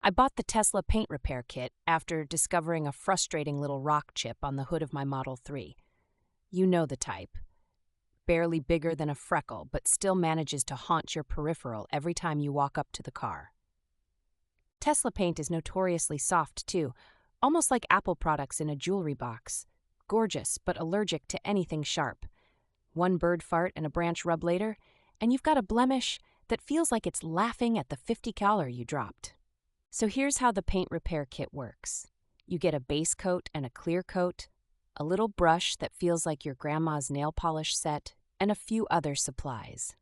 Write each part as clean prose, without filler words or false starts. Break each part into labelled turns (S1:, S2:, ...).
S1: I bought the Tesla paint repair kit after discovering a frustrating little rock chip on the hood of my Model 3. You know the type. Barely bigger than a freckle, but still manages to haunt your peripheral every time you walk up to the car. Tesla paint is notoriously soft, too, almost like Apple products in a jewelry box. Gorgeous, but allergic to anything sharp. One bird fart and a branch rub later, and you've got a blemish that feels like it's laughing at the 50 cal you dropped. So here's how the paint repair kit works. You get a base coat and a clear coat, a little brush that feels like your grandma's nail polish set, and a few other supplies.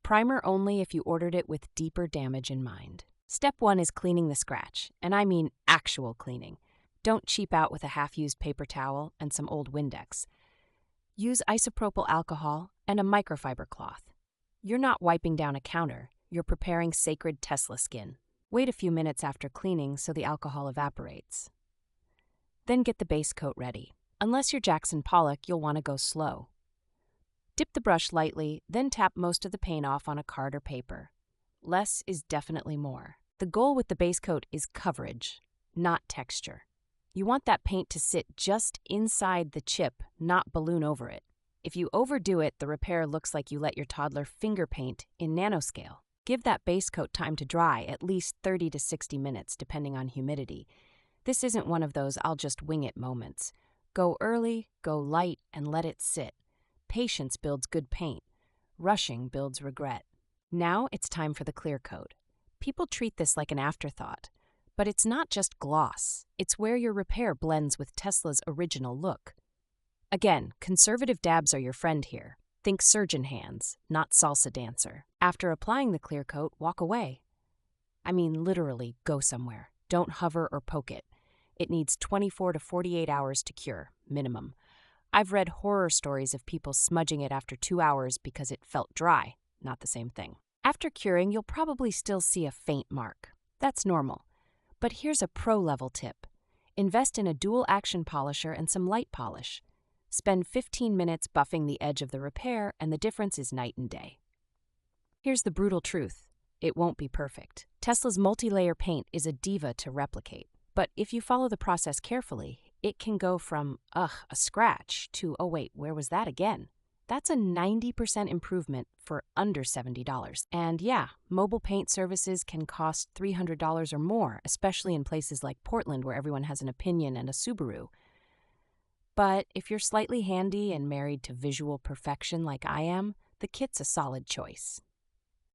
S1: Primer only if you ordered it with deeper damage in mind. Step 1 is cleaning the scratch, and I mean actual cleaning. Don't cheap out with a half-used paper towel and some old Windex. Use isopropyl alcohol and a microfiber cloth. You're not wiping down a counter, you're preparing sacred Tesla skin. Wait a few minutes after cleaning so the alcohol evaporates. Then get the base coat ready. Unless you're Jackson Pollock, you'll want to go slow. Dip the brush lightly, then tap most of the paint off on a card or paper. Less is definitely more. The goal with the base coat is coverage, not texture. You want that paint to sit just inside the chip, not balloon over it. If you overdo it, the repair looks like you let your toddler finger paint in nanoscale. Give that base coat time to dry, at least 30 to 60 minutes, depending on humidity. This isn't one of those I'll just wing it moments. Go early, go light, and let it sit. Patience builds good paint. Rushing builds regret. Now it's time for the clear coat. People treat this like an afterthought. But it's not just gloss. It's where your repair blends with Tesla's original look. Again, conservative dabs are your friend here. Think surgeon hands, not salsa dancer. After applying the clear coat, walk away. I mean, literally, go somewhere. Don't hover or poke it. It needs 24 to 48 hours to cure, minimum. I've read horror stories of people smudging it after 2 hours because it felt dry, not the same thing. After curing, you'll probably still see a faint mark. That's normal. But here's a pro-level tip. Invest in a dual-action polisher and some light polish. Spend 15 minutes buffing the edge of the repair, and the difference is night and day. Here's the brutal truth. It won't be perfect. Tesla's multi-layer paint is a diva to replicate. But if you follow the process carefully, it can go from, a scratch, to, oh wait, where was that again? That's a 90% improvement for under $70. And yeah, mobile paint services can cost $300 or more, especially in places like Portland where everyone has an opinion and a Subaru. But if you're slightly handy and married to visual perfection like I am, the kit's a solid choice.